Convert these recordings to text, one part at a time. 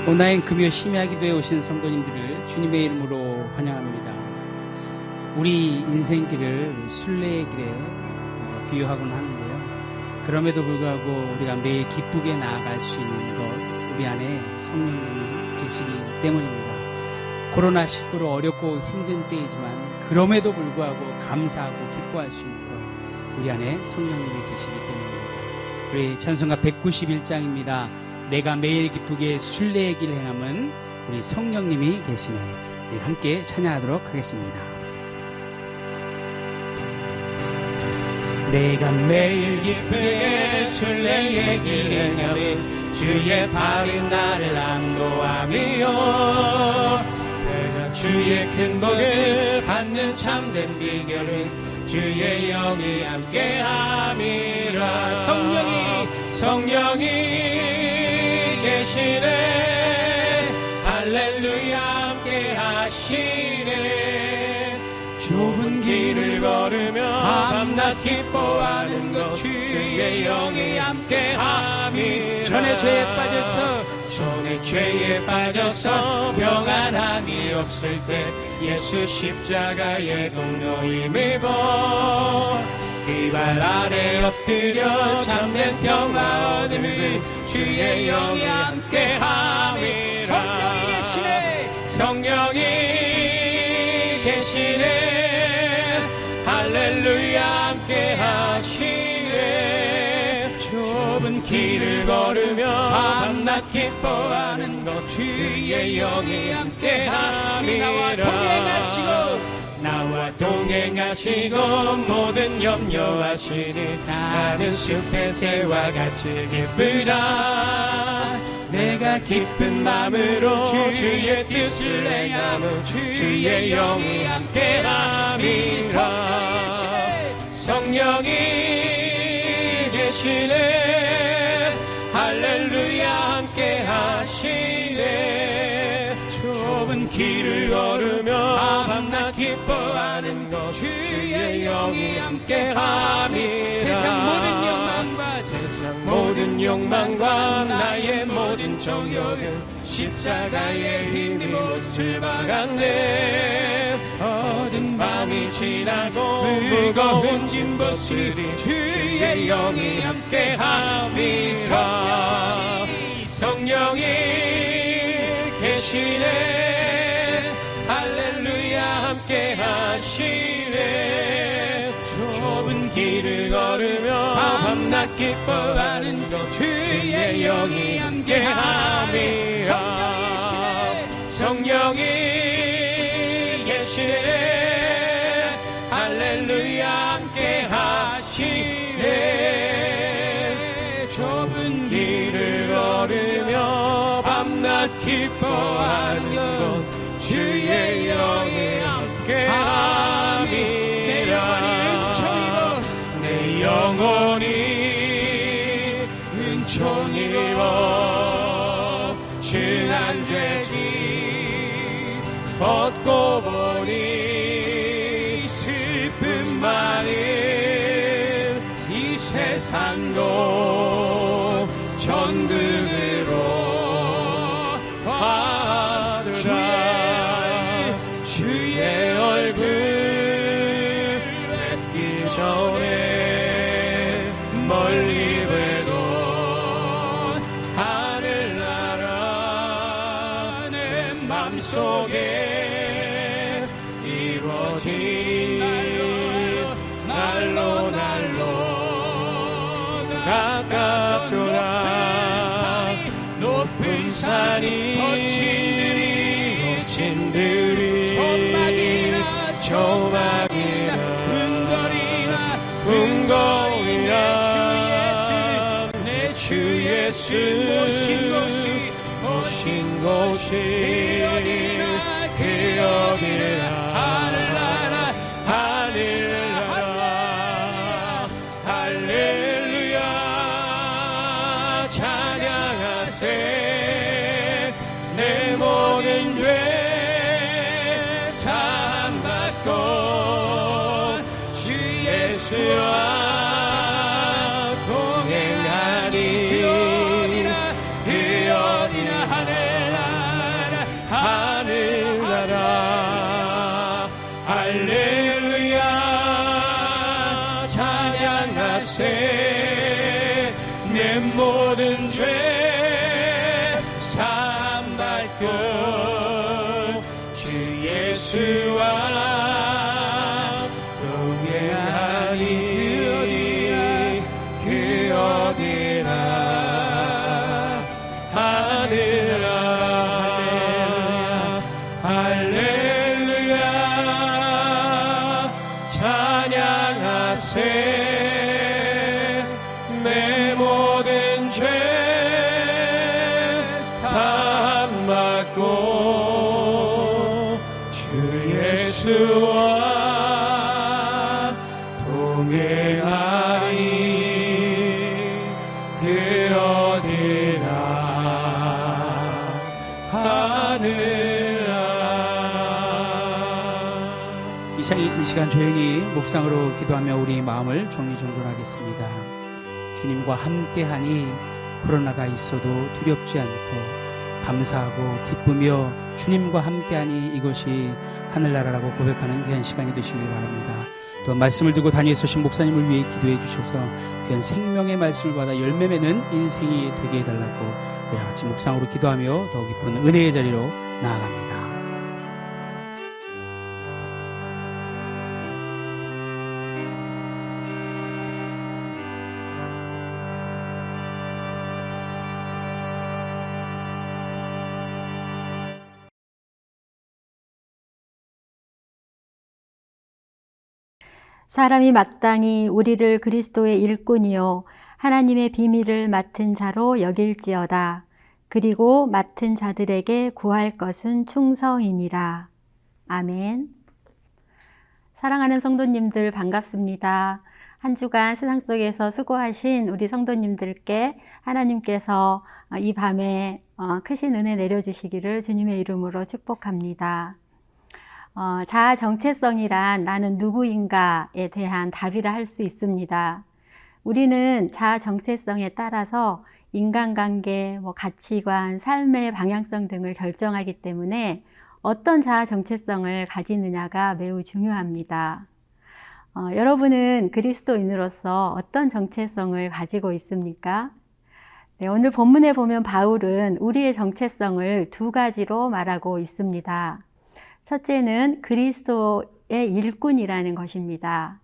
온라인 금요 심야 기도에 오신 성도님들을 주님의 이름으로 환영합니다. 우리 인생길을 순례의 길에 비유하곤 하는데요. 그럼에도 불구하고 우리가 매일 기쁘게 나아갈 수 있는 것, 우리 안에 성령님이 계시기 때문입니다. 코로나19로 어렵고 힘든 때이지만 그럼에도 불구하고 감사하고 기뻐할 수 있는 것, 우리 안에 성령님이 계시기 때문입니다. 우리 찬송가 191장입니다. 내가 매일 기쁘게 순례의 길 행함은 우리 성령님이 계시네. 우리 함께 찬양하도록 하겠습니다. 내가 매일 기쁘게 순례의 길 행함은 주의 발이 나를 안도하며 내가 주의 큰 복을 받는 참된 비결은 주의 영이 함께함이라. 성령이 계시네. 할렐루야 함께 하시네. 좁은 길을 걸으며 밤낮 기뻐하는 것 주의 영이 함께함이라. 전에 죄에 빠져서 평안함이 없을 때 예수 십자가의 공로임을 그 발 아래 엎드려 참된 평화 얻음을 주의 영이 함께함이라. 성령이 계시네. 할렐루야 함께 하시네. 좁은 길을 걸으며 밤낮 기뻐하는 것 주의 영이 함께함이라. 나와 동행하시고 모든 염려하시니 나는 숲의 새와 같이 기쁘다. 내가 기쁜 마음으로 주의 뜻을 행하며 주의 영이 함께함이라. 성령이 계시네. 할렐루야 함께 하시네. 좁은 길을 걸으며 밤낮 기뻐하는 것 주의 영이 함께함이라. 세상 모든 욕망과 나의 모든 정욕은 십자가의 힘이 못을 박았네. 어두운 밤이 지나고 무거운 짐 벗으리 주의 영이 함께함이라. 성령이 계시네. 할렐루야 함께 하시네. 좁은 길을 걸으며 밤낮 기뻐하는 것 주의 영이 함께함이라. 성령이 계시네. 할렐루야 함께 하시네. 좁은 길을 걸으며 밤낮 기뻐하는 것 주의 영이 함께함이라. 내 영혼이 은총 입어 중한 죄지 벗고 보니 슬픔 많은 이 세상도 전등으로 받으라. 주의 얼굴 뵙기 전에 멀리 보던 하늘나라 내 맘속에 이루어진 날로 가깝도다. 높은 산이 거친 들이 조막이나 궁궐이나 내 주 예수 오신 곳이 그 어디나 하늘나라 할렐루야 찬양하세. 내 모든 죄 사함받고 주 예수와 동행하니 그 어디나 하늘나라 모든 죄 사함받고 주 예수와 동행하니 그 어디나 하늘나라 할렐루야 찬양하세 내 모든 죄 사함받고 주 예수와 동행하니 그 어디나 하늘나라. 이 시간 조용히 묵상으로 기도하며 우리 마음을 정리정돈하겠습니다. 주님과 함께하니 코로나가 있어도 두렵지 않고 감사하고 기쁘며 주님과 함께하니 이것이 하늘나라라고 고백하는 귀한 시간이 되시길 바랍니다. 또 말씀을 두고 다니엘 서신 목사님을 위해 기도해 주셔서 귀한 생명의 말씀을 받아 열매 맺는 인생이 되게 해달라고 우리 같이 묵상으로 기도하며 더 깊은 은혜의 자리로 나아갑니다. 사람이 마땅히 우리를 그리스도의 일꾼이요 하나님의 비밀을 맡은 자로 여길지어다. 그리고 맡은 자들에게 구할 것은 충성이니라. 아멘. 사랑하는 성도님들 반갑습니다. 한 주간 세상 속에서 수고하신 우리 성도님들께 하나님께서 이 밤에 크신 은혜 내려주시기를 주님의 이름으로 축복합니다. 자아 정체성이란 나는 누구인가에 대한 답이라 할 수 있습니다. 우리는 자아 정체성에 따라서 인간관계, 가치관, 삶의 방향성 등을 결정하기 때문에 어떤 자아 정체성을 가지느냐가 매우 중요합니다. 여러분은 그리스도인으로서 어떤 정체성을 가지고 있습니까? 네, 오늘 본문에 보면 바울은 우리의 정체성을 두 가지로 말하고 있습니다. 첫째는 그리스도의 일꾼이라는 것입니다.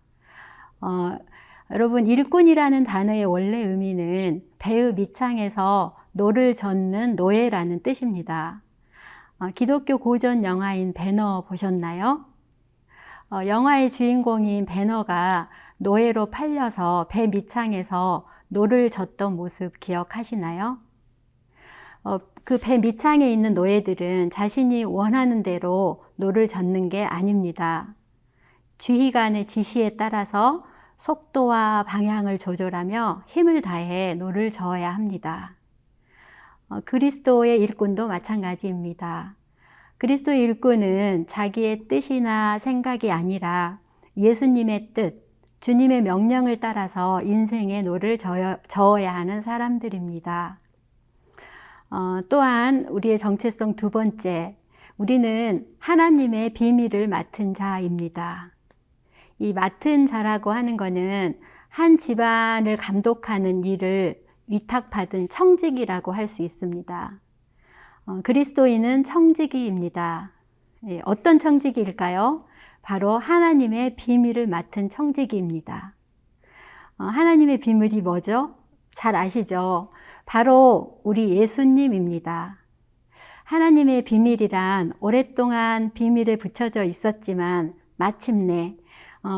여러분, 일꾼이라는 단어의 원래 의미는 배의 밑창에서 노를 젓는 노예라는 뜻입니다. 기독교 고전 영화인 배너 보셨나요? 영화의 주인공인 배너가 노예로 팔려서 배 밑창에서 노를 젓던 모습 기억하시나요? 그 배 밑창에 있는 노예들은 자신이 원하는 대로 노를 젓는 게 아닙니다. 지휘관의 지시에 따라서 속도와 방향을 조절하며 힘을 다해 노를 저어야 합니다. 그리스도의 일꾼도 마찬가지입니다. 그리스도의 일꾼은 자기의 뜻이나 생각이 아니라 예수님의 뜻, 주님의 명령을 따라서 인생의 노를 저어야 하는 사람들입니다. 또한 우리의 정체성 두 번째, 우리는 하나님의 비밀을 맡은 자입니다. 이 맡은 자라고 하는 것은 한 집안을 감독하는 일을 위탁받은 청직이라고 할 수 있습니다. 그리스도인은 청지기입니다. 어떤 청지기일까요? 바로 하나님의 비밀을 맡은 청지기입니다. 하나님의 비밀이 뭐죠? 잘 아시죠? 바로 우리 예수님입니다. 하나님의 비밀이란 오랫동안 비밀에 붙여져 있었지만 마침내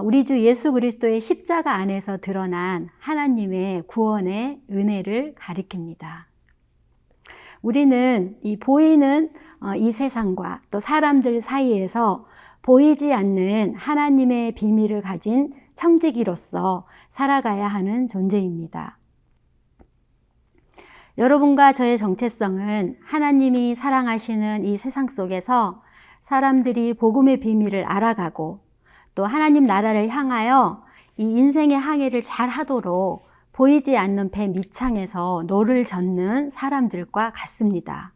우리 주 예수 그리스도의 십자가 안에서 드러난 하나님의 구원의 은혜를 가리킵니다. 우리는 이 보이는 이 세상과 또 사람들 사이에서 보이지 않는 하나님의 비밀을 가진 청지기로서 살아가야 하는 존재입니다. 여러분과 저의 정체성은 하나님이 사랑하시는 이 세상 속에서 사람들이 복음의 비밀을 알아가고 또 하나님 나라를 향하여 이 인생의 항해를 잘 하도록 보이지 않는 배 밑창에서 노를 젓는 사람들과 같습니다.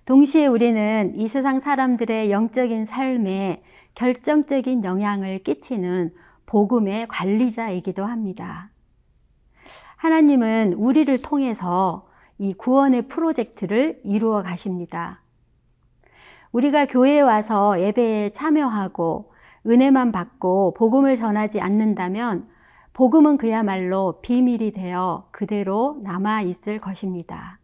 동시에 우리는 이 세상 사람들의 영적인 삶에 결정적인 영향을 끼치는 복음의 관리자이기도 합니다. 하나님은 우리를 통해서 이 구원의 프로젝트를 이루어 가십니다. 우리가 교회에 와서 예배에 참여하고 은혜만 받고 복음을 전하지 않는다면 복음은 그야말로 비밀이 되어 그대로 남아 있을 것입니다.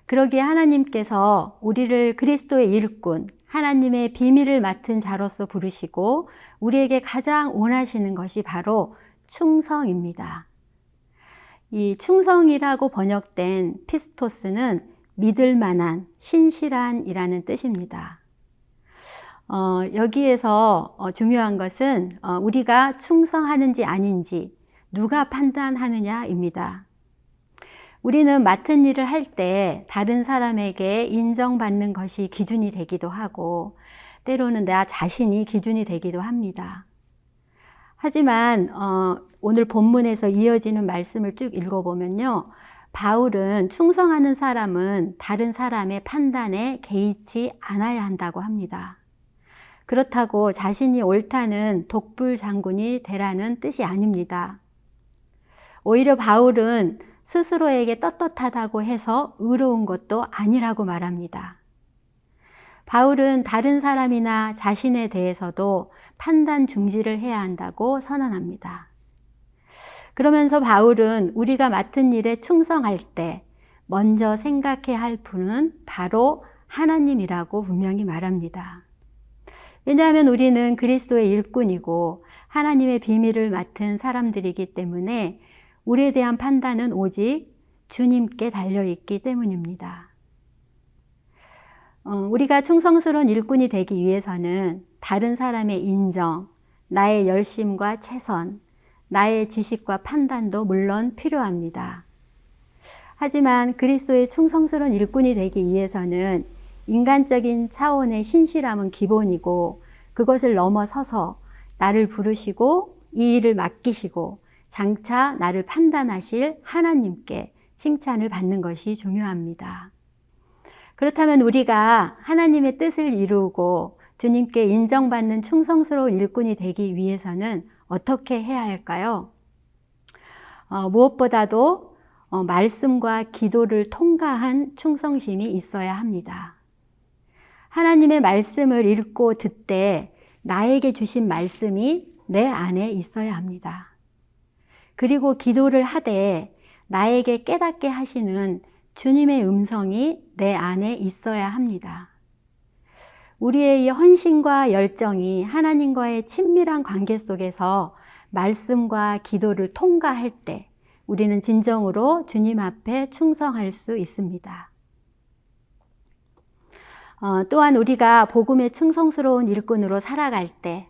그러기에 하나님께서 우리를 그리스도의 일꾼, 하나님의 비밀을 맡은 자로서 부르시고 우리에게 가장 원하시는 것이 바로 충성입니다. 이 충성이라고 번역된 피스토스는 믿을 만한, 신실한이라는 뜻입니다. 여기에서 중요한 것은 우리가 충성하는지 아닌지 누가 판단하느냐입니다. 우리는 맡은 일을 할 때 다른 사람에게 인정받는 것이 기준이 되기도 하고 때로는 나 자신이 기준이 되기도 합니다. 하지만 오늘 본문에서 이어지는 말씀을 쭉 읽어보면요. 바울은 충성하는 사람은 다른 사람의 판단에 개의치 않아야 한다고 합니다. 그렇다고 자신이 옳다는 독불 장군이 되라는 뜻이 아닙니다. 오히려 바울은 스스로에게 떳떳하다고 해서 의로운 것도 아니라고 말합니다. 바울은 다른 사람이나 자신에 대해서도 판단 중지를 해야 한다고 선언합니다. 그러면서 바울은 우리가 맡은 일에 충성할 때 먼저 생각해야 할 분은 바로 하나님이라고 분명히 말합니다. 왜냐하면 우리는 그리스도의 일꾼이고 하나님의 비밀을 맡은 사람들이기 때문에 우리에 대한 판단은 오직 주님께 달려있기 때문입니다. 우리가 충성스러운 일꾼이 되기 위해서는 다른 사람의 인정, 나의 열심과 최선, 나의 지식과 판단도 물론 필요합니다. 하지만 그리스도의 충성스러운 일꾼이 되기 위해서는 인간적인 차원의 신실함은 기본이고 그것을 넘어서서 나를 부르시고 이 일을 맡기시고 장차 나를 판단하실 하나님께 칭찬을 받는 것이 중요합니다. 그렇다면 우리가 하나님의 뜻을 이루고 주님께 인정받는 충성스러운 일꾼이 되기 위해서는 어떻게 해야 할까요? 무엇보다도 말씀과 기도를 통과한 충성심이 있어야 합니다. 하나님의 말씀을 읽고 듣되 나에게 주신 말씀이 내 안에 있어야 합니다. 그리고 기도를 하되 나에게 깨닫게 하시는 주님의 음성이 내 안에 있어야 합니다. 우리의 이 헌신과 열정이 하나님과의 친밀한 관계 속에서 말씀과 기도를 통과할 때 우리는 진정으로 주님 앞에 충성할 수 있습니다. 또한 우리가 복음의 충성스러운 일꾼으로 살아갈 때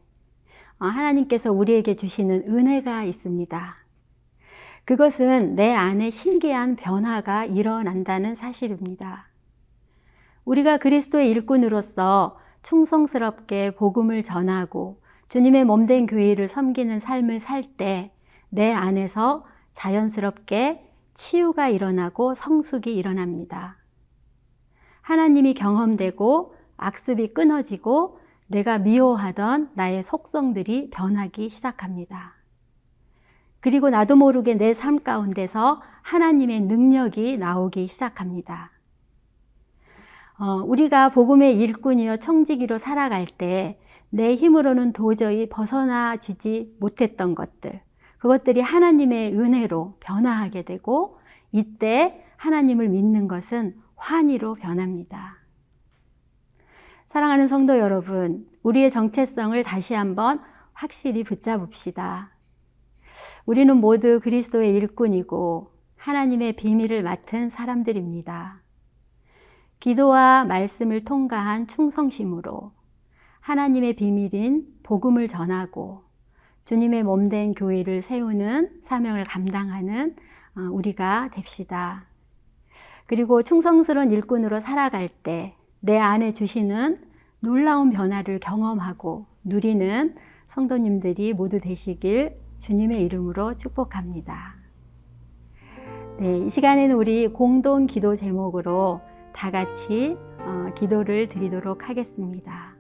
하나님께서 우리에게 주시는 은혜가 있습니다. 그것은 내 안에 신기한 변화가 일어난다는 사실입니다. 우리가 그리스도의 일꾼으로서 충성스럽게 복음을 전하고 주님의 몸된 교회를 섬기는 삶을 살 때 내 안에서 자연스럽게 치유가 일어나고 성숙이 일어납니다. 하나님이 경험되고 악습이 끊어지고 내가 미워하던 나의 속성들이 변하기 시작합니다. 그리고 나도 모르게 내 삶 가운데서 하나님의 능력이 나오기 시작합니다. 우리가 복음의 일꾼이여 청지기로 살아갈 때 내 힘으로는 도저히 벗어나지지 못했던 것들, 그것들이 하나님의 은혜로 변화하게 되고 이때 하나님을 믿는 것은 환희로 변합니다. 사랑하는 성도 여러분, 우리의 정체성을 다시 한번 확실히 붙잡읍시다. 우리는 모두 그리스도의 일꾼이고 하나님의 비밀을 맡은 사람들입니다. 기도와 말씀을 통과한 충성심으로 하나님의 비밀인 복음을 전하고 주님의 몸된 교회를 세우는 사명을 감당하는 우리가 됩시다. 그리고 충성스러운 일꾼으로 살아갈 때 내 안에 주시는 놀라운 변화를 경험하고 누리는 성도님들이 모두 되시길 주님의 이름으로 축복합니다. 네, 이 시간에는 우리 공동 기도 제목으로 다 같이 기도를 드리도록 하겠습니다.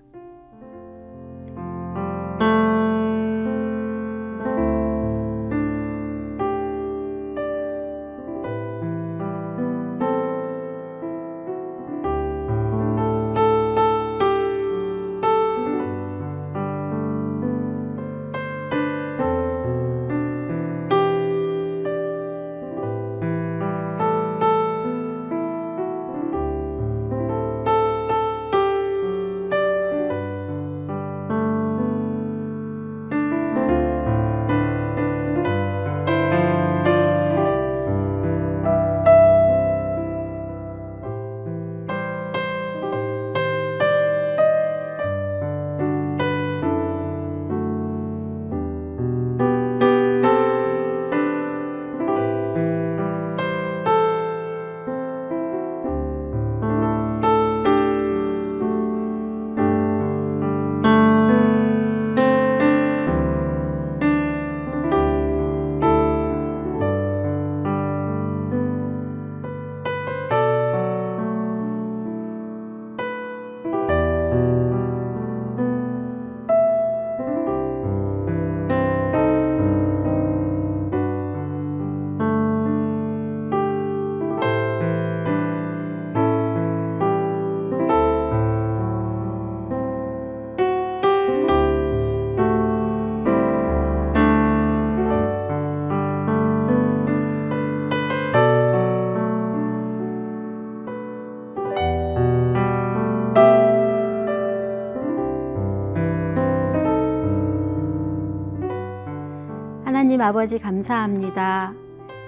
하나님 아버지 감사합니다.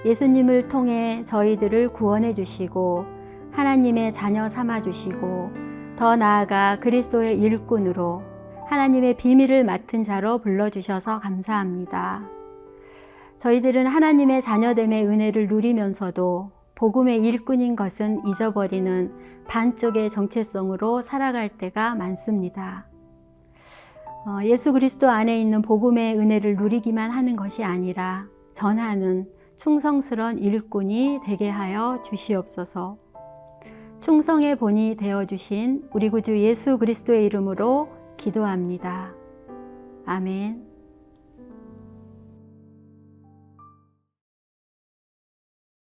예수님을 통해 저희들을 구원해 주시고 하나님의 자녀 삼아 주시고 더 나아가 그리스도의 일꾼으로 하나님의 비밀을 맡은 자로 불러주셔서 감사합니다. 저희들은 하나님의 자녀됨의 은혜를 누리면서도 복음의 일꾼인 것은 잊어버리는 반쪽의 정체성으로 살아갈 때가 많습니다. 예수 그리스도 안에 있는 복음의 은혜를 누리기만 하는 것이 아니라 전하는 충성스러운 일꾼이 되게 하여 주시옵소서. 충성의 본이 되어주신 우리 구주 예수 그리스도의 이름으로 기도합니다. 아멘.